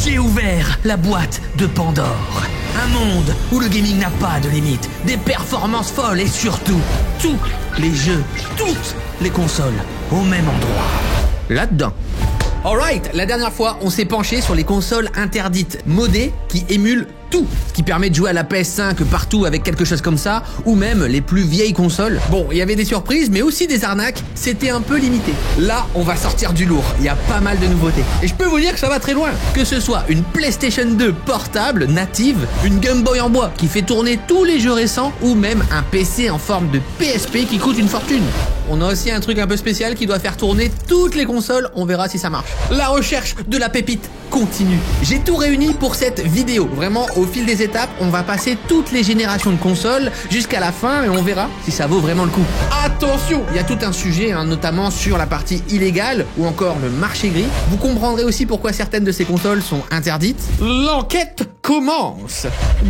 J'ai ouvert la boîte de Pandore. Un monde où le gaming n'a pas de limite, des performances folles et surtout, tous les jeux, toutes les consoles au même endroit. Là-dedans. Alright, la dernière fois, on s'est penché sur les consoles interdites, modées, qui émulent tout, ce qui permet de jouer à la PS5 partout avec quelque chose comme ça, ou même les plus vieilles consoles. Bon, il y avait des surprises, mais aussi des arnaques, c'était un peu limité. Là, on va sortir du lourd, il y a pas mal de nouveautés. Et je peux vous dire que ça va très loin. Que ce soit une PlayStation 2 portable, native, une Game Boy en bois qui fait tourner tous les jeux récents, ou même un PC en forme de PSP qui coûte une fortune. On a aussi un truc un peu spécial qui doit faire tourner toutes les consoles, on verra si ça marche. La recherche de la pépite continue. J'ai tout réuni pour cette vidéo. Vraiment, au fil des étapes, on va passer toutes les générations de consoles jusqu'à la fin et on verra si ça vaut vraiment le coup. Attention, il y a tout un sujet, notamment sur la partie illégale ou encore le marché gris. Vous comprendrez aussi pourquoi certaines de ces consoles sont interdites. L'enquête commence.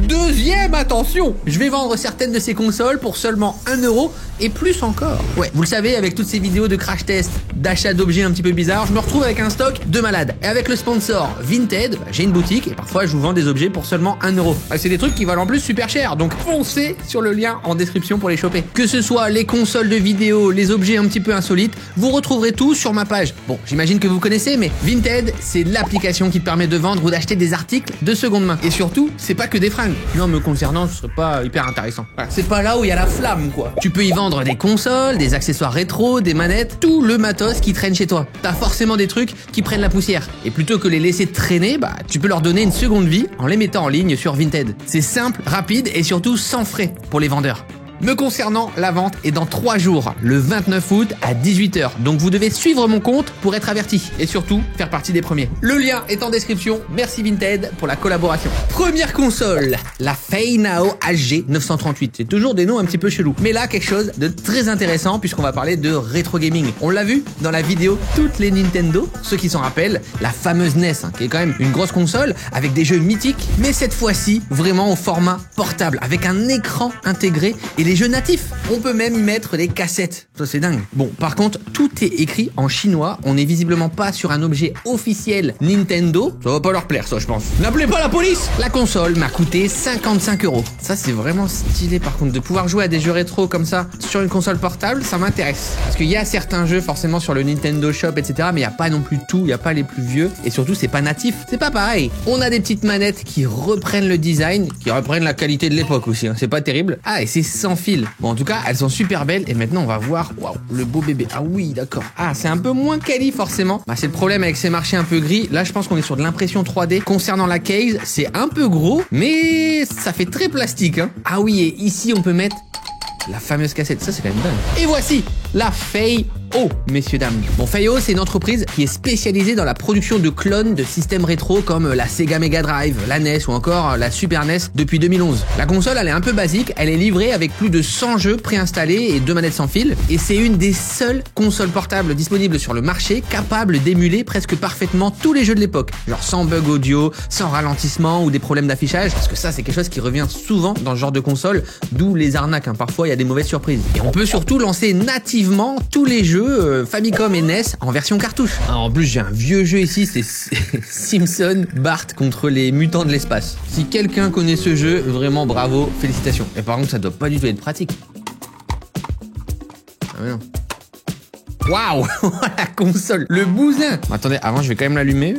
Deuxième attention, je vais vendre certaines de ces consoles pour seulement 1 € et plus encore. Ouais, vous le savez, avec toutes ces vidéos de crash test, d'achat d'objets un petit peu bizarres, je me retrouve avec un stock de malade. Et avec le sponsor Vinted, j'ai une boutique et parfois je vous vends des objets pour seulement 1 €. C'est des trucs qui valent en plus super cher, donc foncez sur le lien en description pour les choper. Que ce soit les consoles de vidéo, les objets un petit peu insolites, vous retrouverez tout sur ma page. Bon, j'imagine que vous connaissez, mais Vinted, c'est l'application qui te permet de vendre ou d'acheter des articles de seconde main. Et surtout, c'est pas que des fringues. Non, me concernant, ce serait pas hyper intéressant. Voilà. C'est pas là où il y a la flamme, quoi. Tu peux y vendre des consoles, des accessoires rétro, des manettes, tout le matos qui traîne chez toi. T'as forcément des trucs qui prennent la poussière. Et plutôt que les laisser traîner, tu peux leur donner une seconde vie en les mettant en ligne sur Vinted. C'est simple, rapide et surtout sans frais pour les vendeurs. Me concernant, la vente est dans 3 jours, le 29 août à 18 h. Donc vous devez suivre mon compte pour être averti et surtout faire partie des premiers. Le lien est en description. Merci Vinted pour la collaboration. Première console, la Feynao HG 938. C'est toujours des noms un petit peu chelous. Mais là, quelque chose de très intéressant puisqu'on va parler de rétro gaming. On l'a vu dans la vidéo Toutes les Nintendo, ceux qui s'en rappellent, la fameuse NES, qui est quand même une grosse console avec des jeux mythiques, mais cette fois-ci vraiment au format portable avec un écran intégré et les jeux natifs. On peut même y mettre des cassettes. Ça, c'est dingue. Bon, par contre, tout est écrit en chinois. On n'est visiblement pas sur un objet officiel Nintendo. Ça va pas leur plaire, ça, je pense. N'appelez pas la police! La console m'a coûté 55 €. Ça, c'est vraiment stylé, par contre. De pouvoir jouer à des jeux rétro comme ça sur une console portable, ça m'intéresse. Parce qu'il y a certains jeux, forcément, sur le Nintendo Shop, etc. Mais il n'y a pas non plus tout. Il n'y a pas les plus vieux. Et surtout, c'est pas natif. C'est pas pareil. On a des petites manettes qui reprennent le design, qui reprennent la qualité de l'époque aussi. C'est pas terrible. Ah, et c'est sans fil. Bon, en tout cas, elles sont super belles. Et maintenant, on va voir, waouh, le beau bébé. Ah oui, d'accord. Ah, c'est un peu moins quali, forcément. C'est le problème avec ces marchés un peu gris. Là, je pense qu'on est sur de l'impression 3D. Concernant la case, c'est un peu gros, mais ça fait très plastique, Ah oui, et ici, on peut mettre la fameuse cassette. Ça, c'est quand même dingue. Et voici la Feynao, messieurs, dames. Bon, Feynao, c'est une entreprise qui est spécialisée dans la production de clones de systèmes rétro comme la Sega Mega Drive, la NES ou encore la Super NES depuis 2011. La console, elle est un peu basique. Elle est livrée avec plus de 100 jeux préinstallés et 2 manettes sans fil. Et c'est une des seules consoles portables disponibles sur le marché capable d'émuler presque parfaitement tous les jeux de l'époque. Genre sans bug audio, sans ralentissement ou des problèmes d'affichage. Parce que ça, c'est quelque chose qui revient souvent dans ce genre de console, d'où les arnaques. Parfois, il y a des mauvaises surprises. Et on peut surtout lancer nativement tous les jeux Famicom et NES en version cartouche. En plus, j'ai un vieux jeu ici, c'est Simpson Bart contre les mutants de l'espace. Si quelqu'un connaît ce jeu, vraiment bravo, félicitations. Et par contre, ça doit pas du tout être pratique. Ah mais non. Waouh, la console, le bousin. Attendez, avant, je vais quand même l'allumer.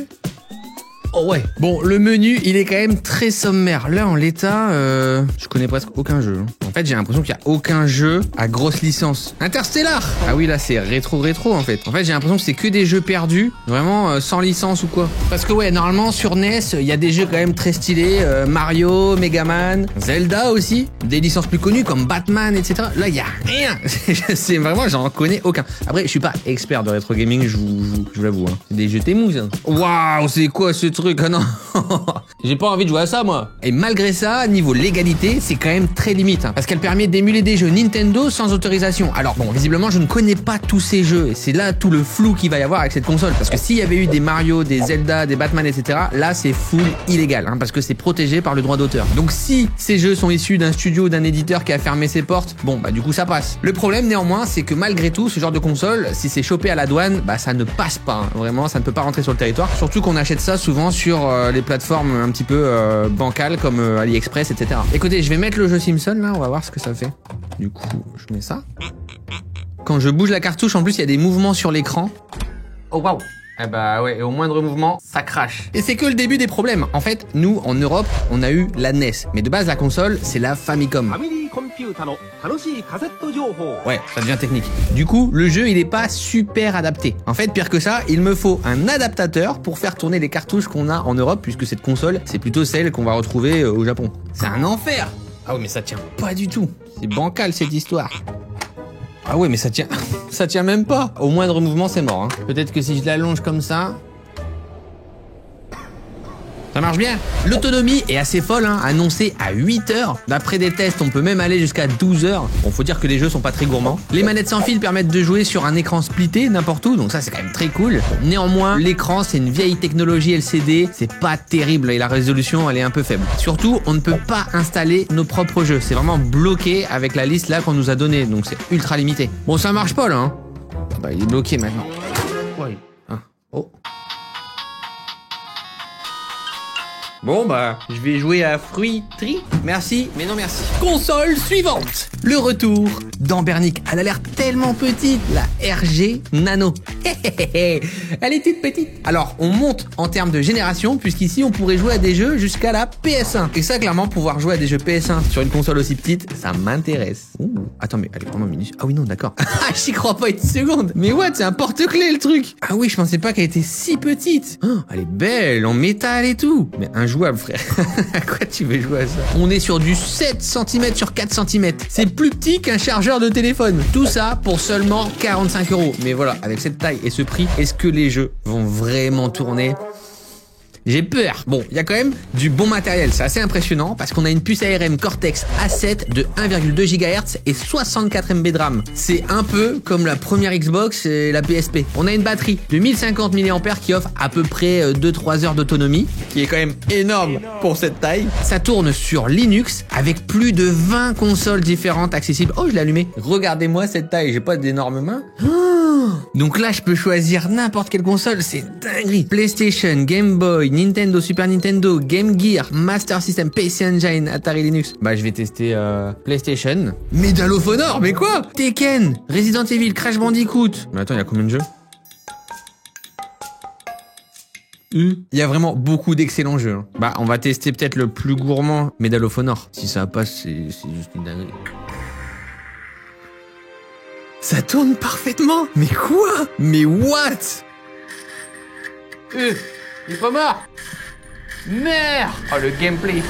Oh ouais. Bon, le menu, il est quand même très sommaire. Là, en l'état, je connais presque aucun jeu. En fait, j'ai l'impression qu'il n'y a aucun jeu à grosse licence. Interstellar! Ah oui, là, c'est rétro, en fait. En fait, j'ai l'impression que c'est que des jeux perdus, vraiment sans licence ou quoi. Parce que ouais, normalement, sur NES, il y a des jeux quand même très stylés. Mario, Megaman, Zelda aussi. Des licences plus connues comme Batman, etc. Là, il n'y a rien. C'est vraiment, j'en connais aucun. Après, je suis pas expert de rétro gaming, je vous l'avoue. C'est des jeux témous, ça. Waouh, c'est quoi ce truc? Ah non. J'ai pas envie de jouer à ça, moi. Et malgré ça, niveau légalité, c'est quand même très limite, hein, parce qu'elle permet d'émuler des jeux Nintendo sans autorisation. Alors bon, visiblement, je ne connais pas tous ces jeux, et c'est là tout le flou qu'il va y avoir avec cette console. Parce que s'il y avait eu des Mario, des Zelda, des Batman, etc., là, c'est full illégal, hein, parce que c'est protégé par le droit d'auteur. Donc si ces jeux sont issus d'un studio ou d'un éditeur qui a fermé ses portes, bon, bah du coup, ça passe. Le problème, néanmoins, c'est que malgré tout, ce genre de console, si c'est chopé à la douane, bah ça ne passe pas, hein. Vraiment, ça ne peut pas rentrer sur le territoire. Surtout qu'on achète ça souvent sur les plateformes un petit peu bancales comme AliExpress, etc. Écoutez, je vais mettre le jeu Simpson là, on va voir ce que ça fait. Du coup, je mets ça. Quand je bouge la cartouche, en plus, il y a des mouvements sur l'écran. Oh waouh! Eh bah ouais, et au moindre mouvement, ça crache. Et c'est que le début des problèmes. En fait, nous, en Europe, on a eu la NES. Mais de base, la console, c'est la Famicom. Ouais, ça devient technique. Du coup, le jeu, il est pas super adapté. En fait, pire que ça, il me faut un adaptateur pour faire tourner les cartouches qu'on a en Europe, puisque cette console, c'est plutôt celle qu'on va retrouver au Japon. C'est un enfer! Ah ouais, mais ça tient pas du tout. C'est bancal, cette histoire. Ah ouais, mais ça tient... ça tient même pas. Au moindre mouvement, c'est mort, hein. Peut-être que si je l'allonge comme ça... Ça marche bien. L'autonomie est assez folle, hein, annoncée à 8 heures. D'après des tests, on peut même aller jusqu'à 12 heures. Bon, faut dire que les jeux sont pas très gourmands. Les manettes sans fil permettent de jouer sur un écran splitté n'importe où, donc ça c'est quand même très cool. Bon, néanmoins, l'écran c'est une vieille technologie LCD, c'est pas terrible et la résolution elle est un peu faible. Surtout, on ne peut pas installer nos propres jeux. C'est vraiment bloqué avec la liste là qu'on nous a donnée, donc c'est ultra limité. Bon, ça marche pas là, hein. Bah, il est bloqué maintenant. Ouais. Ah. Oh. Bon bah, je vais jouer à Fruitry. Merci, mais non merci. Console suivante. Le retour d'Ambernic. Elle a l'air tellement petite, la RG Nano. Elle est toute petite. Alors, on monte en termes de génération, puisqu'ici, on pourrait jouer à des jeux jusqu'à la PS1. Et ça, clairement, pouvoir jouer à des jeux PS1 sur une console aussi petite, ça m'intéresse. Attends, mais elle est vraiment minuscule. Ah oui, non, d'accord. J'y crois pas une seconde. Mais what, c'est un porte-clés, le truc. Ah oui, je pensais pas qu'elle était si petite. Oh, elle est belle, en métal et tout. Mais injouable, frère. À quoi tu veux jouer à ça? On est sur du 7 cm sur 4 cm. C'est plus petit qu'un chargeur de téléphone. Tout ça pour seulement 45 €. Mais voilà, avec cette taille et ce prix, est-ce que les jeux vont vraiment tourner? J'ai peur. Bon, il y a quand même du bon matériel, c'est assez impressionnant parce qu'on a une puce ARM Cortex A7 de 1,2 GHz et 64 MB de RAM. C'est un peu comme la première Xbox et la PSP. On a une batterie de 1050 mAh qui offre à peu près 2-3 heures d'autonomie, qui est quand même énorme pour cette taille. Ça tourne sur Linux avec plus de 20 consoles différentes accessibles. Oh, je l'ai allumé. Regardez-moi cette taille, j'ai pas d'énormes mains. Donc là, je peux choisir n'importe quelle console, c'est dinguerie. PlayStation, Game Boy, Nintendo, Super Nintendo, Game Gear, Master System, PC Engine, Atari Linux. Bah, je vais tester PlayStation. Medal of Honor, mais quoi? Tekken, Resident Evil, Crash Bandicoot. Mais attends, il y a combien de jeux? Il y a vraiment beaucoup d'excellents jeux, hein. Bah, on va tester peut-être le plus gourmand, Medal of Honor. Si ça passe, c'est juste une dinguerie. Ça tourne parfaitement. Mais quoi? Mais what? Il est pas mort. Merde. Oh, le gameplay est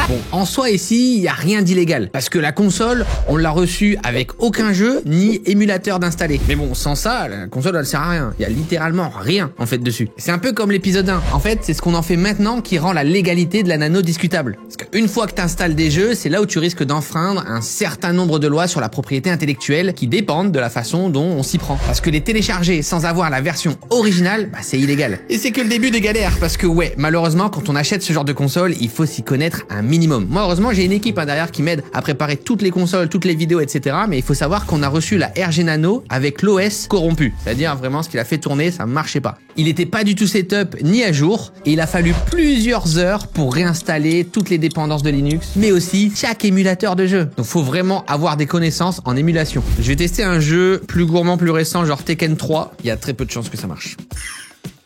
Bon, en soi ici, il n'y a rien d'illégal. Parce que la console, on l'a reçue avec aucun jeu ni émulateur d'installer. Mais bon, sans ça, la console, elle sert à rien. Il y a littéralement rien, en fait, dessus. C'est un peu comme l'épisode 1. En fait, c'est ce qu'on en fait maintenant qui rend la légalité de la nano discutable. Parce qu'une fois que tu installes des jeux, c'est là où tu risques d'enfreindre un certain nombre de lois sur la propriété intellectuelle qui dépendent de la façon dont on s'y prend. Parce que les télécharger sans avoir la version originale, bah, c'est illégal. Et c'est que le début des galères. Parce que ouais, malheureusement, quand on achète ce genre de console, il faut s'y connaître un minimum. Moi, heureusement, j'ai une équipe derrière qui m'aide à préparer toutes les consoles, toutes les vidéos, etc. Mais il faut savoir qu'on a reçu la RG Nano avec l'OS corrompu. C'est-à-dire vraiment ce qu'il a fait tourner, ça marchait pas. Il n'était pas du tout setup ni à jour et il a fallu plusieurs heures pour réinstaller toutes les dépendances de Linux, mais aussi chaque émulateur de jeu. Donc, faut vraiment avoir des connaissances en émulation. Je vais tester un jeu plus gourmand, plus récent, genre Tekken 3. Il y a très peu de chances que ça marche.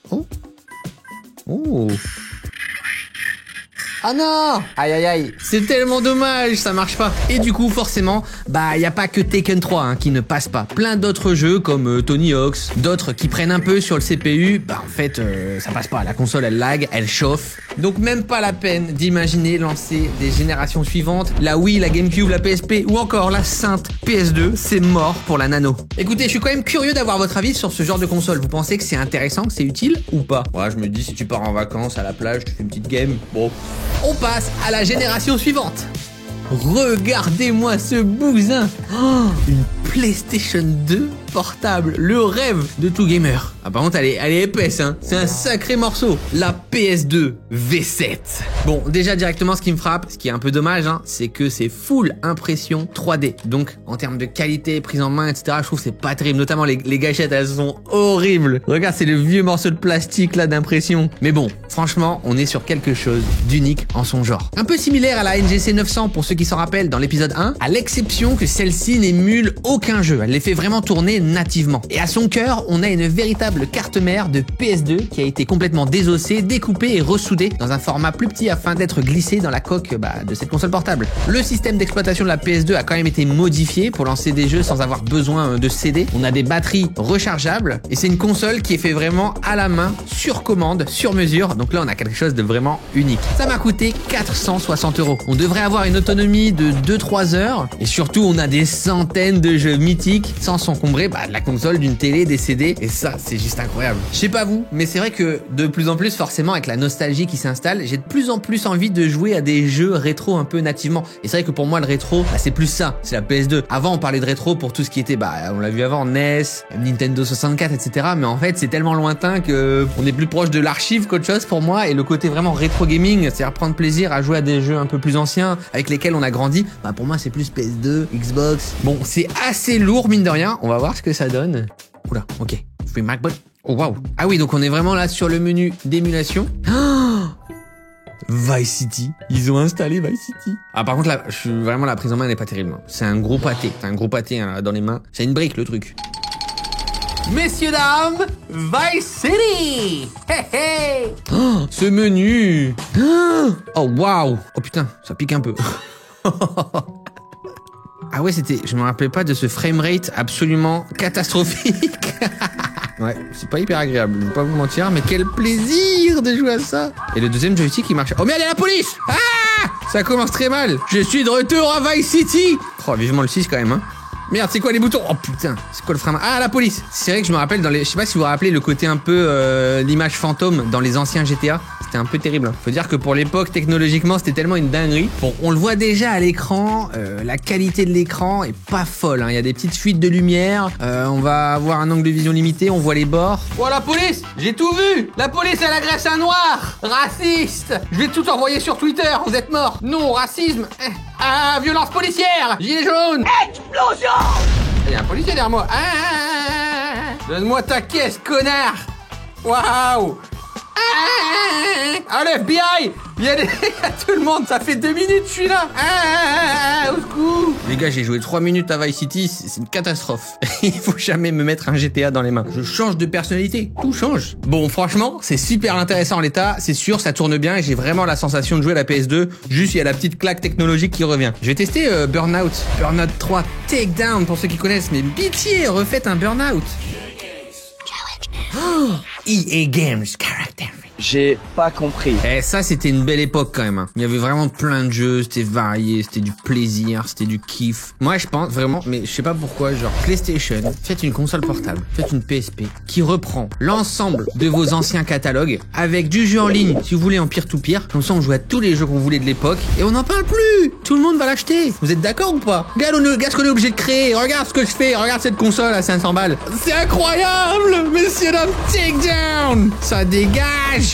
Oh. Oh. Ah non! Aïe aïe aïe, c'est tellement dommage, ça marche pas. Et du coup, forcément, bah y a pas que Tekken 3 hein, qui ne passe pas. Plein d'autres jeux comme Tony Hawk's, d'autres qui prennent un peu sur le CPU, bah en fait, ça passe pas. La console, elle lag, elle chauffe. Donc même pas la peine d'imaginer lancer des générations suivantes. La Wii, la GameCube, la PSP ou encore la sainte PS2, c'est mort pour la Nano. Écoutez, je suis quand même curieux d'avoir votre avis sur ce genre de console. Vous pensez que c'est intéressant, que c'est utile ou pas? Ouais, je me dis si tu pars en vacances à la plage, tu fais une petite game, bon. On passe à la génération suivante. Regardez-moi ce bousin. Oh, une PlayStation 2 portable, le rêve de tout gamer. Ah par contre elle est épaisse hein, c'est un sacré morceau. La PS2 V7. Bon déjà directement ce qui me frappe, ce qui est un peu dommage hein, c'est que c'est full impression 3D. Donc en termes de qualité, prise en main etc, je trouve que c'est pas terrible. Notamment les gâchettes elles sont horribles. Regarde c'est le vieux morceau de plastique là d'impression. Mais bon franchement on est sur quelque chose d'unique en son genre. Un peu similaire à la NGC 900 pour ceux qui s'en rappellent dans l'épisode 1, à l'exception que celle-ci n'émule aucun jeu. Elle les fait vraiment tourner nativement. Et à son cœur, on a une véritable carte mère de PS2 qui a été complètement désossée, découpée et ressoudée dans un format plus petit afin d'être glissée dans la coque de cette console portable. Le système d'exploitation de la PS2 a quand même été modifié pour lancer des jeux sans avoir besoin de CD. On a des batteries rechargeables et c'est une console qui est fait vraiment à la main, sur commande, sur mesure. Donc là, on a quelque chose de vraiment unique. Ça m'a coûté 460 €. On devrait avoir une autonomie de 2-3 heures et surtout, on a des centaines de jeux mythiques sans s'encombrer de la console, d'une télé, des CD et ça c'est juste incroyable. Je sais pas vous, mais c'est vrai que de plus en plus forcément avec la nostalgie qui s'installe, j'ai de plus en plus envie de jouer à des jeux rétro un peu nativement. Et c'est vrai que pour moi le rétro, c'est plus ça, c'est la PS2. Avant on parlait de rétro pour tout ce qui était, on l'a vu avant, NES, Nintendo 64 etc. Mais en fait c'est tellement lointain que on est plus proche de l'archive qu'autre chose pour moi. Et le côté vraiment rétro gaming, c'est-à-dire prendre plaisir à jouer à des jeux un peu plus anciens avec lesquels on a grandi, pour moi c'est plus PS2, Xbox. Bon c'est assez lourd mine de rien, on va voir ce que ça donne. Oula, ok. Free MacBook. Oh waouh. Ah oui, donc on est vraiment là sur le menu d'émulation. Oh Vice City. Ils ont installé Vice City. Ah par contre là, vraiment la prise en main n'est pas terrible. C'est un gros pâté. C'est un gros pâté hein, dans les mains. C'est une brique le truc. Messieurs, dames, Vice City. Hey, hey. Oh, ce menu. Oh waouh. Oh putain, ça pique un peu. Ah ouais, je me rappelais pas de ce framerate absolument catastrophique. Ouais, c'est pas hyper agréable, je vais pas vous mentir, mais quel plaisir de jouer à ça. Et le deuxième joystick il marche. Oh merde, il y a la police. Ah, ça commence très mal. Je suis de retour à Vice City. Oh, vivement le 6 quand même hein. Merde, c'est quoi les boutons? Oh putain, c'est quoi le frein? Ah, la police. C'est vrai que je me rappelle je sais pas si vous vous rappelez le côté un peu l'image fantôme dans les anciens GTA. C'était un peu terrible. Hein. Faut dire que pour l'époque, technologiquement, c'était tellement une dinguerie. Bon, on le voit déjà à l'écran. La qualité de l'écran est pas folle. Hein. Il y a des petites fuites de lumière. On va avoir un angle de vision limité. On voit les bords. Oh, la police! J'ai tout vu! La police, elle agresse un noir! Raciste! Je vais tout envoyer sur Twitter. Vous êtes morts. Non, racisme. Ah, violence policière! Gilet jaune! Explosion! Il y a un policier derrière moi. Donne-moi ta caisse, connard! Waouh! Ah, le FBI! Il y a tout le monde, ça fait 2 minutes, je suis là! Au secours! Les gars, j'ai joué 3 minutes à Vice City, c'est une catastrophe. Il faut jamais me mettre un GTA dans les mains. Je change de personnalité, tout change. Bon, franchement, c'est super intéressant en l'état, c'est sûr, ça tourne bien et j'ai vraiment la sensation de jouer à la PS2. Juste, il y a la petite claque technologique qui revient. Je vais tester Burnout 3 Takedown pour ceux qui connaissent, mais pitié, refaites un Burnout. Oh, EA Games Character. J'ai pas compris. Eh, ça, c'était une belle époque quand même. Hein. Il y avait vraiment plein de jeux, c'était varié, c'était du plaisir, c'était du kiff. Moi, je pense vraiment, mais je sais pas pourquoi, genre PlayStation, faites une console portable, faites une PSP qui reprend l'ensemble de vos anciens catalogues avec du jeu en ligne, si vous voulez en peer-to-peer. Comme ça, on joue à tous les jeux qu'on voulait de l'époque et on n'en parle plus. Tout le monde va l'acheter. Vous êtes d'accord ou pas? Regarde ce qu'on est obligé de créer. Regarde ce que je fais. Regarde cette console à 500 balles. C'est incroyable, messieurs, dames. Takedown. Ça dégage.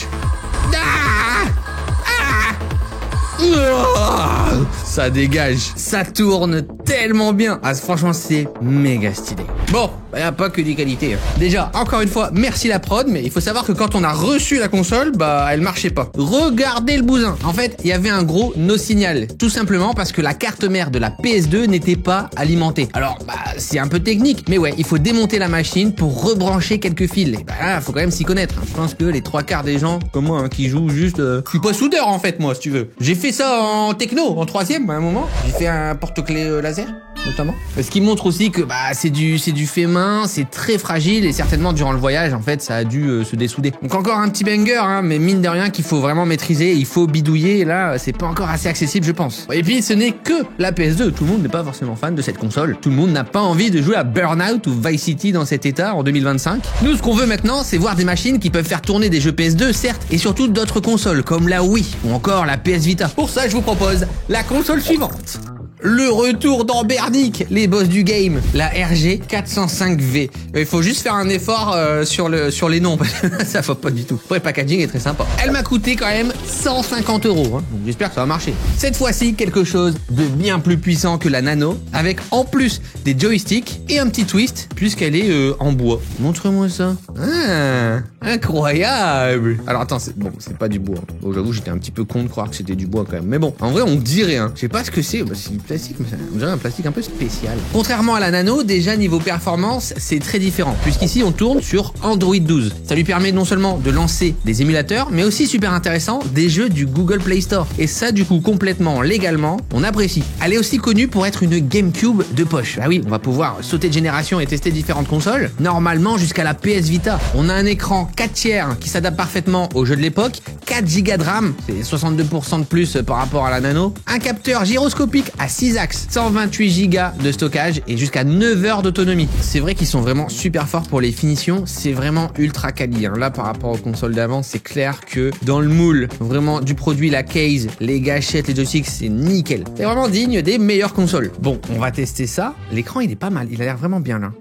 Ça dégage. Ça tourne tellement bien. Ah, franchement, c'est méga stylé. Bon, y a pas que des qualités. Déjà, encore une fois, merci la prod, mais il faut savoir que quand on a reçu la console, bah, elle marchait pas. Regardez le bousin. En fait, il y avait un gros no signal. Tout simplement parce que la carte mère de la PS2 n'était pas alimentée. Alors, bah, c'est un peu technique, mais ouais, il faut démonter la machine pour rebrancher quelques fils. Et bah là, faut quand même s'y connaître. Je pense que les 3/4 des gens, comme moi, hein, qui jouent juste... Je suis pas soudeur, en fait, moi, si tu veux. J'ai fait ça en techno, en 3e, à un moment. J'ai fait un porte-clés laser, notamment. Ce qui montre aussi que bah, c'est du fait main, c'est très fragile, et certainement, durant le voyage, en fait, ça a dû se dessouder. Donc encore un petit banger, hein, mais mine de rien qu'il faut vraiment maîtriser, il faut bidouiller, et là, c'est pas encore assez accessible, je pense. Et puis, ce n'est que la PS2. Tout le monde n'est pas forcément fan de cette console. Tout le monde n'a pas envie de jouer à Burnout ou Vice City dans cet état en 2025. Nous, ce qu'on veut maintenant, c'est voir des machines qui peuvent faire tourner des jeux PS2, certes, et surtout d'autres consoles, comme la Wii, ou encore la PS Vita. Pour ça, je vous propose la console suivante. Le retour d'Ambernic, les boss du game, la RG 405V. Il faut juste faire un effort sur les noms, parce que ça va pas du tout. Après, le packaging est très sympa. Elle m'a coûté quand même 150 €, hein, donc j'espère que ça va marcher. Cette fois-ci, quelque chose de bien plus puissant que la Nano, avec en plus des joysticks et un petit twist, puisqu'elle est en bois. Montre-moi ça. Ah, incroyable. Alors attends, c'est pas du bois. Bon, j'avoue, j'étais un petit peu con de croire que c'était du bois quand même. Mais bon, en vrai, on dirait, hein. Je sais pas ce que c'est. Bah, c'est du plastique, mais on dirait un plastique un peu spécial. Contrairement à la Nano, déjà niveau performance, c'est très différent, puisqu'ici on tourne sur Android 12. Ça lui permet non seulement de lancer des émulateurs, mais aussi super intéressant, des jeux du Google Play Store. Et ça, du coup, complètement légalement, on apprécie. Elle est aussi connue pour être une GameCube de poche. Ah oui, on va pouvoir sauter de génération et tester différentes consoles, normalement jusqu'à la PS Vita. On a un écran 4/3 qui s'adapte parfaitement aux jeux de l'époque, 4 Go de RAM, c'est 62% de plus par rapport à la Nano, un capteur gyroscopique à 6 axes, 128 Go de stockage et jusqu'à 9 heures d'autonomie. C'est vrai qu'ils sont vraiment super forts pour les finitions, c'est vraiment ultra quali. Là, par rapport aux consoles d'avant, c'est clair que dans le moule, vraiment du produit, la case, les gâchettes, les joysticks, c'est nickel. C'est vraiment digne des meilleures consoles. Bon, on va tester ça. L'écran, il est pas mal, il a l'air vraiment bien là.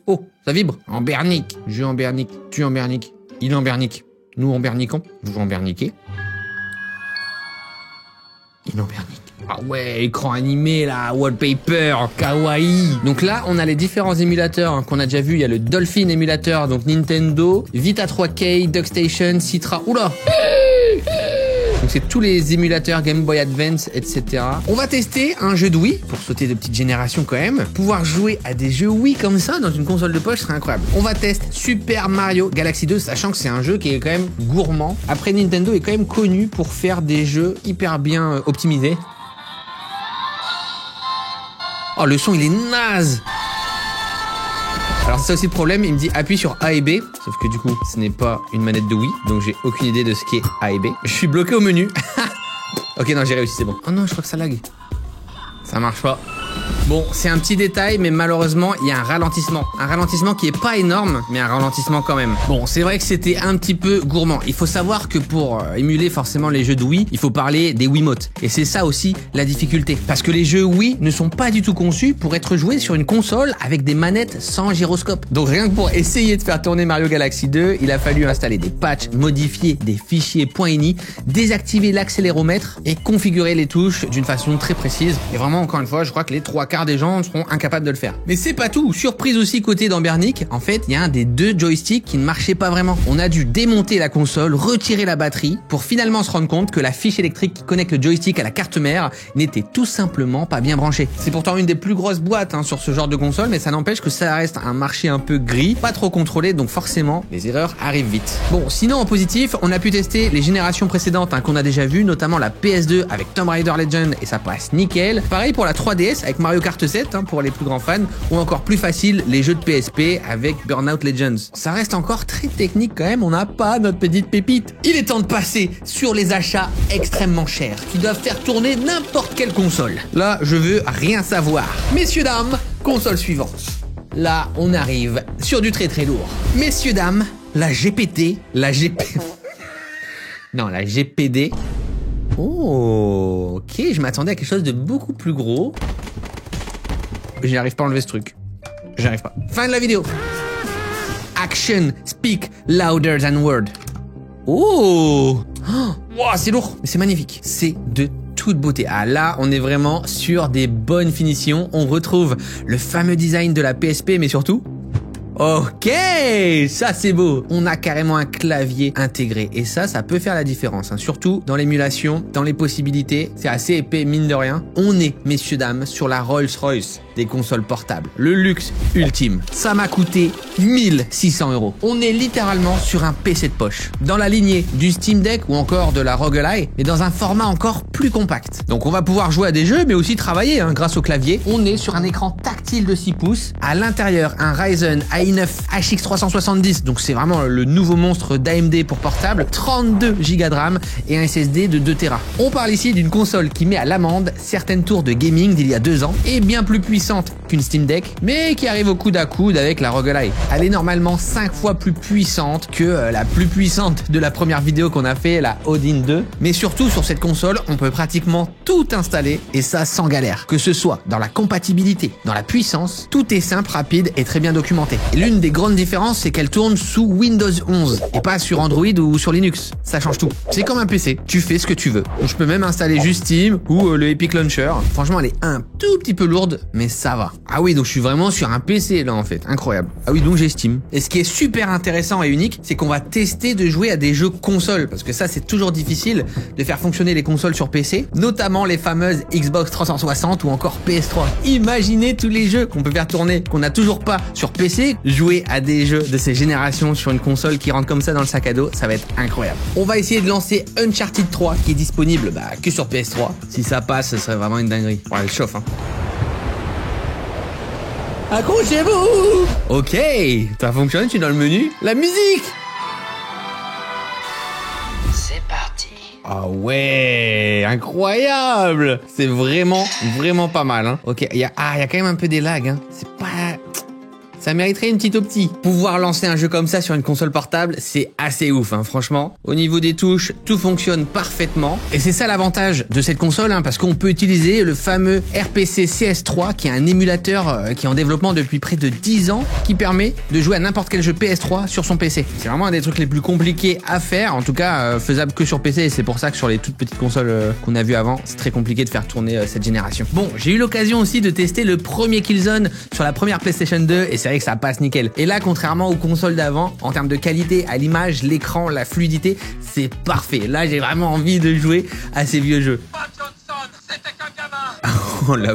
Oh, ça vibre. Ambernic. Jeu Ambernic, tu Ambernic, il Ambernic. Nous Ambernicons, vous Amberniquez. Il Ambernic. Ah ouais, écran animé là, wallpaper, kawaii. Donc là, on a les différents émulateurs hein, qu'on a déjà vu. Il y a le Dolphin émulateur, donc Nintendo, Vita 3K, DuckStation, Citra. Oula. Donc c'est tous les émulateurs Game Boy Advance, etc. On va tester un jeu de Wii, pour sauter de petites générations quand même. Pouvoir jouer à des jeux Wii comme ça dans une console de poche serait incroyable. On va tester Super Mario Galaxy 2, sachant que c'est un jeu qui est quand même gourmand. Après, Nintendo est quand même connu pour faire des jeux hyper bien optimisés. Oh, le son, il est naze. Alors c'est ça aussi le problème, il me dit appuie sur A et B, sauf que du coup ce n'est pas une manette de Wii, donc j'ai aucune idée de ce qu'est A et B. Je suis bloqué au menu. Ok, non, j'ai réussi, c'est bon. Oh non, je crois que ça lag. Ça marche pas. Bon, c'est un petit détail, mais malheureusement, il y a un ralentissement. Un ralentissement qui est pas énorme, mais un ralentissement quand même. Bon, c'est vrai que c'était un petit peu gourmand. Il faut savoir que pour émuler forcément les jeux de Wii, il faut parler des Wiimotes. Et c'est ça aussi la difficulté. Parce que les jeux Wii ne sont pas du tout conçus pour être joués sur une console avec des manettes sans gyroscope. Donc rien que pour essayer de faire tourner Mario Galaxy 2, il a fallu installer des patchs, modifier des fichiers .ini, désactiver l'accéléromètre et configurer les touches d'une façon très précise. Et vraiment, encore une fois, je crois que les 3/4 des gens seront incapables de le faire. Mais c'est pas tout. Surprise aussi côté d'Ambernic, en fait, il y a un des 2 joysticks qui ne marchait pas vraiment. On a dû démonter la console, retirer la batterie pour finalement se rendre compte que la fiche électrique qui connecte le joystick à la carte mère n'était tout simplement pas bien branchée. C'est pourtant une des plus grosses boîtes sur ce genre de console, mais ça n'empêche que ça reste un marché un peu gris, pas trop contrôlé, donc forcément les erreurs arrivent vite. Bon, sinon en positif, on a pu tester les générations précédentes qu'on a déjà vues, notamment la PS2 avec Tomb Raider Legend et ça passe nickel. Pareil pour la 3DS avec Mario Kart 7 pour les plus grands fans, ou encore plus facile les jeux de PSP avec Burnout Legends. Ça reste encore très technique quand même, on n'a pas notre petite pépite. Il est temps de passer sur les achats extrêmement chers qui doivent faire tourner n'importe quelle console. Là, je veux rien savoir. Messieurs, dames, console suivante. Là, on arrive sur du très très lourd. Messieurs, dames, la GPT, la GP... non, la GPD. Oh, ok, je m'attendais à quelque chose de beaucoup plus gros. J'y arrive pas à enlever ce truc. J'y arrive pas. Fin de la vidéo. Action speak louder than word. Oh, wow, c'est lourd, mais c'est magnifique. C'est de toute beauté. Ah là, on est vraiment sur des bonnes finitions. On retrouve le fameux design de la PSP, mais surtout... Ok, ça c'est beau. On a carrément un clavier intégré et ça peut faire la différence, hein. Surtout dans l'émulation, dans les possibilités. C'est assez épais mine de rien. On est, messieurs dames, sur la Rolls-Royce des consoles portables. Le luxe ultime. Ça m'a coûté 1600 €. On est littéralement sur un PC de poche. Dans la lignée du Steam Deck ou encore de la ROG Ally, mais dans un format encore plus compact. Donc on va pouvoir jouer à des jeux mais aussi travailler, hein, grâce au clavier. On est sur un écran tactile de 6 pouces. À l'intérieur, un Ryzen i9 HX 370, donc c'est vraiment le nouveau monstre d'AMD pour portable, 32 Go de RAM et un SSD de 2 Tera. On parle ici d'une console qui met à l'amende certaines tours de gaming d'il y a 2 ans et bien plus puissante qu'une Steam Deck, mais qui arrive au coude à coude avec la ROG Ally. Elle est normalement 5 fois plus puissante que la plus puissante de la première vidéo qu'on a fait, la Odin 2. Mais surtout sur cette console, on peut pratiquement tout installer et ça sans galère. Que ce soit dans la compatibilité, dans la puissance, tout est simple, rapide et très bien documenté. Et l'une des grandes différences, c'est qu'elle tourne sous Windows 11 et pas sur Android ou sur Linux. Ça change tout. C'est comme un PC, tu fais ce que tu veux. Donc, je peux même installer juste Steam ou le Epic Launcher. Franchement, elle est un tout petit peu lourde, mais ça va. Ah oui, donc je suis vraiment sur un PC là en fait, incroyable. Ah oui, donc j'ai Steam. Et ce qui est super intéressant et unique, c'est qu'on va tester de jouer à des jeux consoles, parce que ça c'est toujours difficile de faire fonctionner les consoles sur PC, notamment les fameuses Xbox 360 ou encore PS3. Imaginez tous les jeux qu'on peut faire tourner, qu'on n'a toujours pas sur PC, jouer à des jeux de ces générations sur une console qui rentre comme ça dans le sac à dos, ça va être incroyable. On va essayer de lancer Uncharted 3 qui est disponible que sur PS3. Si ça passe, ce serait vraiment une dinguerie. Bon, elle chauffe, hein. Accrochez-vous! Ok, ça fonctionne, tu es dans le menu. La musique! C'est parti. Ah ouais, incroyable! C'est vraiment pas mal, hein. Ok, il y a quand même un peu des lags, hein. C'est pas... Ça mériterait une petite optie. Pouvoir lancer un jeu comme ça sur une console portable, c'est assez ouf, hein, franchement. Au niveau des touches, tout fonctionne parfaitement. Et c'est ça l'avantage de cette console, hein, parce qu'on peut utiliser le fameux RPC CS3, qui est un émulateur qui est en développement depuis près de 10 ans, qui permet de jouer à n'importe quel jeu PS3 sur son PC. C'est vraiment un des trucs les plus compliqués à faire, en tout cas faisable que sur PC, et c'est pour ça que sur les toutes petites consoles qu'on a vues avant, c'est très compliqué de faire tourner cette génération. Bon, j'ai eu l'occasion aussi de tester le premier Killzone sur la première PlayStation 2, et c'est que ça passe nickel. Et là, contrairement aux consoles d'avant, en termes de qualité à l'image, l'écran, la fluidité, c'est parfait. Là, j'ai vraiment envie de jouer à ces vieux jeux. Oh là,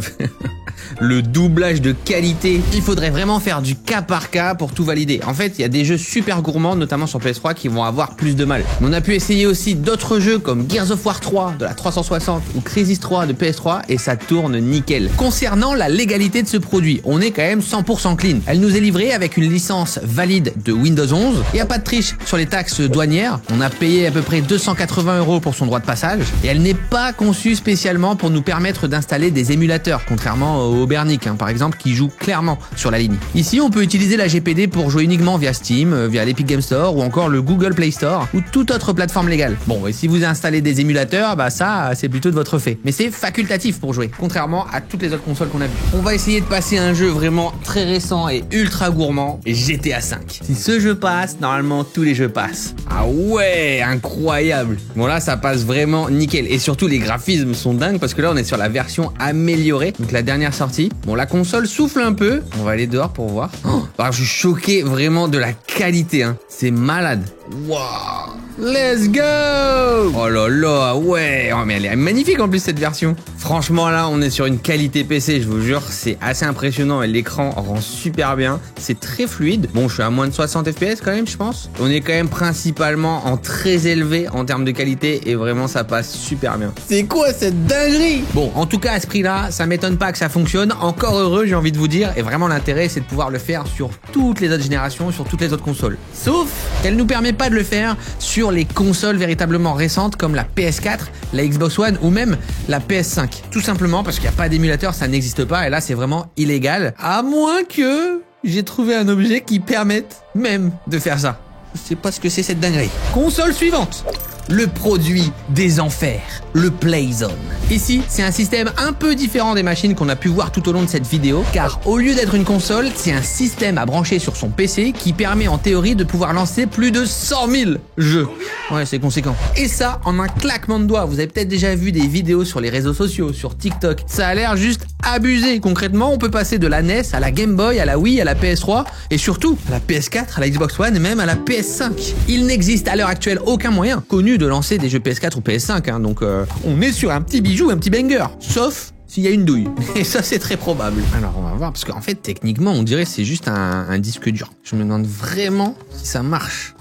le doublage de qualité, il faudrait vraiment faire du cas par cas pour tout valider. En fait, il y a des jeux super gourmands, notamment sur PS3, qui vont avoir plus de mal. On a pu essayer aussi d'autres jeux comme Gears of War 3 de la 360 ou Crysis 3 de PS3 et ça tourne nickel. Concernant la légalité de ce produit, on est quand même 100% clean. Elle nous est livrée avec une licence valide de Windows 11. Il n'y a pas de triche sur les taxes douanières. On a payé à peu près 280 € pour son droit de passage et elle n'est pas conçue spécialement pour nous permettre d'installer des émulateurs, contrairement au Bernic, hein, par exemple, qui joue clairement sur la ligne. Ici, on peut utiliser la GPD pour jouer uniquement via Steam, via l'Epic Game Store ou encore le Google Play Store ou toute autre plateforme légale. Bon, et si vous installez des émulateurs, ça, c'est plutôt de votre fait. Mais c'est facultatif pour jouer, contrairement à toutes les autres consoles qu'on a vues. On va essayer de passer un jeu vraiment très récent et ultra gourmand, GTA 5. Si ce jeu passe, normalement, tous les jeux passent. Ah ouais, incroyable. Bon là, ça passe vraiment nickel. Et surtout, les graphismes sont dingues parce que là, on est sur la version améliorée, donc la dernière sortie. Bon, la console souffle un peu. On va aller dehors pour voir. Alors, je suis choqué vraiment de la qualité, hein. C'est malade. Waouh. Let's go! Oh là là, ouais. Oh, mais elle est magnifique en plus cette version. Franchement là, on est sur une qualité PC, je vous jure, c'est assez impressionnant et l'écran rend super bien. C'est très fluide. Bon, je suis à moins de 60 FPS quand même, je pense. On est quand même principalement en très élevé en termes de qualité et vraiment ça passe super bien. C'est quoi cette dinguerie? Bon, en tout cas à ce prix-là, ça m'étonne pas que ça fonctionne. Encore heureux, j'ai envie de vous dire. Et vraiment l'intérêt, c'est de pouvoir le faire sur toutes les autres générations, sur toutes les autres consoles. Sauf qu'elle nous permet pas de le faire sur les consoles véritablement récentes comme la PS4, la Xbox One ou même la PS5. Tout simplement parce qu'il n'y a pas d'émulateur, ça n'existe pas et là c'est vraiment illégal. À moins que j'ai trouvé un objet qui permette même de faire ça. Je sais pas ce que c'est cette dinguerie. Console suivante. le produit des enfers, le Playzone. Ici, c'est un système un peu différent des machines qu'on a pu voir tout au long de cette vidéo, car au lieu d'être une console, c'est un système à brancher sur son PC qui permet en théorie de pouvoir lancer plus de 100 000 jeux. Ouais, c'est conséquent. Et ça, en un claquement de doigts. Vous avez peut-être déjà vu des vidéos sur les réseaux sociaux, sur TikTok. Ça a l'air juste abusé. Concrètement, on peut passer de la NES à la Game Boy, à la Wii, à la PS3 et surtout à la PS4, à la Xbox One et même à la PS5. Il n'existe à l'heure actuelle aucun moyen connu de lancer des jeux PS4 ou PS5. Hein, donc on est sur un petit bijou, un petit banger. Sauf s'il y a une douille. Et ça, c'est très probable. Alors, on va voir, parce qu'en fait, techniquement, on dirait que c'est juste un disque dur. Je me demande vraiment si ça marche.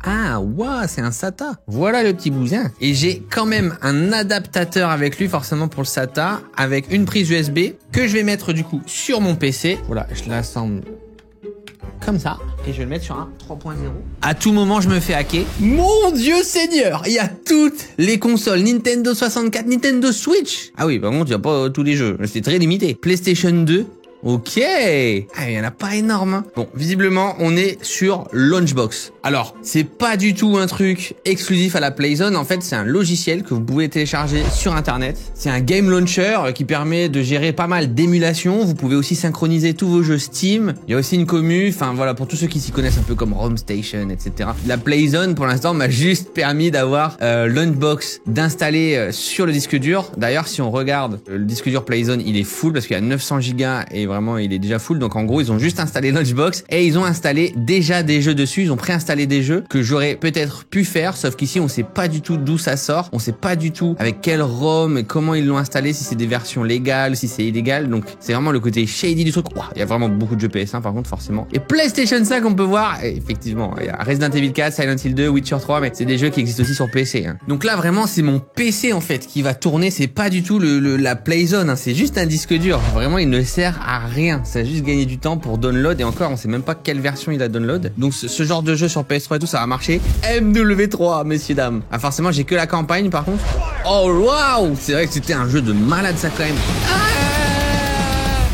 Ah, waouh, c'est un SATA. Voilà le petit bousin. Et j'ai quand même un adaptateur avec lui, forcément pour le SATA, avec une prise USB que je vais mettre du coup sur mon PC. Voilà, je l'assemble comme ça. Et je vais le mettre sur un 3.0. À tout moment, je me fais hacker. Mon Dieu Seigneur, il y a toutes les consoles. Nintendo 64, Nintendo Switch. Ah oui, par contre, il n'y a pas tous les jeux. C'est très limité. PlayStation 2. Ok. Ah, il y en a pas énorme. Hein. Bon, visiblement, on est sur Launchbox. Alors, c'est pas du tout un truc exclusif à la Playzone. En fait, c'est un logiciel que vous pouvez télécharger sur Internet. C'est un game launcher qui permet de gérer pas mal d'émulations. Vous pouvez aussi synchroniser tous vos jeux Steam. Il y a aussi une commu. Enfin, voilà, pour tous ceux qui s'y connaissent un peu comme Rome Station, etc. La Playzone, pour l'instant, m'a juste permis d'avoir Launchbox d'installer sur le disque dur. D'ailleurs, si on regarde le disque dur Playzone, il est full parce qu'il y a 900 Go et vraiment, il est déjà full. Donc, en gros, ils ont juste installé Launchbox et ils ont installé déjà des jeux dessus. Ils ont préinstallé des jeux que j'aurais peut-être pu faire, sauf qu'ici, on sait pas du tout d'où ça sort. On sait pas du tout avec quel ROM et comment ils l'ont installé, si c'est des versions légales, si c'est illégal. Donc, c'est vraiment le côté shady du truc. Il y a vraiment beaucoup de jeux PS1, par contre, forcément. Et PlayStation 5, on peut voir, et effectivement, il y a Resident Evil 4, Silent Hill 2, Witcher 3, mais c'est des jeux qui existent aussi sur PC. Hein. Donc là, vraiment, c'est mon PC, en fait, qui va tourner. C'est pas du tout la Playzone, hein. C'est juste un disque dur. Vraiment, il ne sert à rien. Ça a juste gagné du temps pour download et encore on sait même pas quelle version il a download. Donc ce genre de jeu sur PS3 et tout, ça va marcher. MW3, messieurs dames. Ah, forcément, j'ai que la campagne par contre. Oh waouh, c'est vrai que c'était un jeu de malade ça quand même.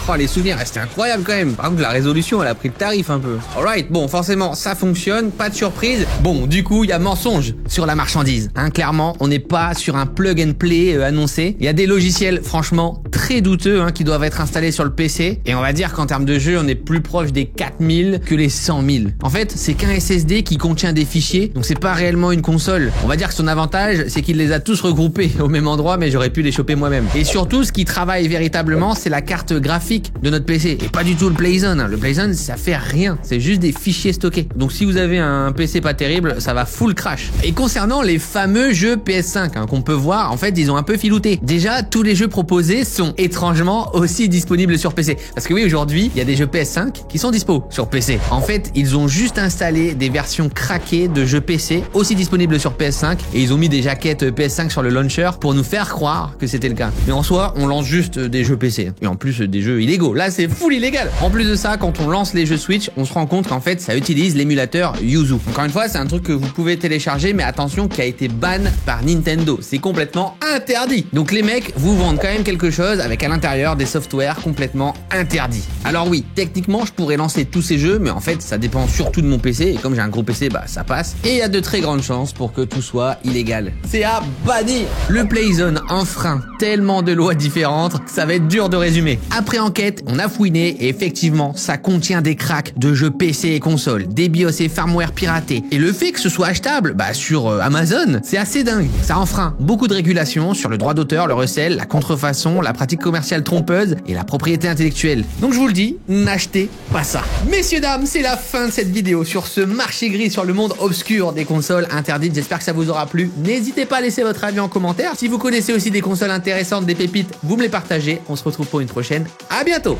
Oh, les souvenirs, c'était incroyable quand même. Par contre, la résolution, elle a pris le tarif un peu. Alright, bon, forcément, ça fonctionne, pas de surprise. Bon, du coup, il y a mensonge sur la marchandise. Hein, clairement, on n'est pas sur un plug and play annoncé. Il y a des logiciels, franchement, très douteux, hein, qui doivent être installés sur le PC. Et on va dire qu'en termes de jeu, on est plus proche des 4000 que les 100 000. En fait, c'est qu'un SSD qui contient des fichiers, donc c'est pas réellement une console. On va dire que son avantage, c'est qu'il les a tous regroupés au même endroit, mais j'aurais pu les choper moi-même. Et surtout, ce qui travaille véritablement, c'est la carte graphique de notre PC et pas du tout le Playzone. Le Playzone, ça fait rien, c'est juste des fichiers stockés. Donc si vous avez un PC pas terrible, ça va full crash. Et concernant les fameux jeux PS5 hein, qu'on peut voir, en fait, ils ont un peu filouté. Déjà, tous les jeux proposés sont étrangement aussi disponibles sur PC. Parce que oui, aujourd'hui, il y a des jeux PS5 qui sont dispo sur PC. En fait, ils ont juste installé des versions craquées de jeux PC aussi disponibles sur PS5 et ils ont mis des jaquettes PS5 sur le launcher pour nous faire croire que c'était le cas. Mais en soi, on lance juste des jeux PC et en plus des jeux illégaux. Là, c'est full illégal. En plus de ça, quand on lance les jeux Switch, on se rend compte qu'en fait, ça utilise l'émulateur Yuzu. Encore une fois, c'est un truc que vous pouvez télécharger, mais attention, qui a été ban par Nintendo. C'est complètement interdit. Donc les mecs vous vendent quand même quelque chose avec à l'intérieur des softwares complètement interdits. Alors oui, techniquement, je pourrais lancer tous ces jeux, mais en fait, ça dépend surtout de mon PC. Et comme j'ai un gros PC, bah ça passe. Et il y a de très grandes chances pour que tout soit illégal. C'est à bannir. Le Playzone enfreint tellement de lois différentes que ça va être dur de résumer. Après enquête, on a fouiné et effectivement, ça contient des cracks de jeux PC et consoles, des BIOS et firmware piratés. Et le fait que ce soit achetable sur Amazon, c'est assez dingue. Ça enfreint beaucoup de régulations sur le droit d'auteur, le recel, la contrefaçon, la pratique commerciale trompeuse et la propriété intellectuelle. Donc je vous le dis, n'achetez pas ça. Messieurs, dames, c'est la fin de cette vidéo sur ce marché gris sur le monde obscur des consoles interdites. J'espère que ça vous aura plu. N'hésitez pas à laisser votre avis en commentaire. Si vous connaissez aussi des consoles intéressantes, des pépites, vous me les partagez. On se retrouve pour une prochaine. À bientôt.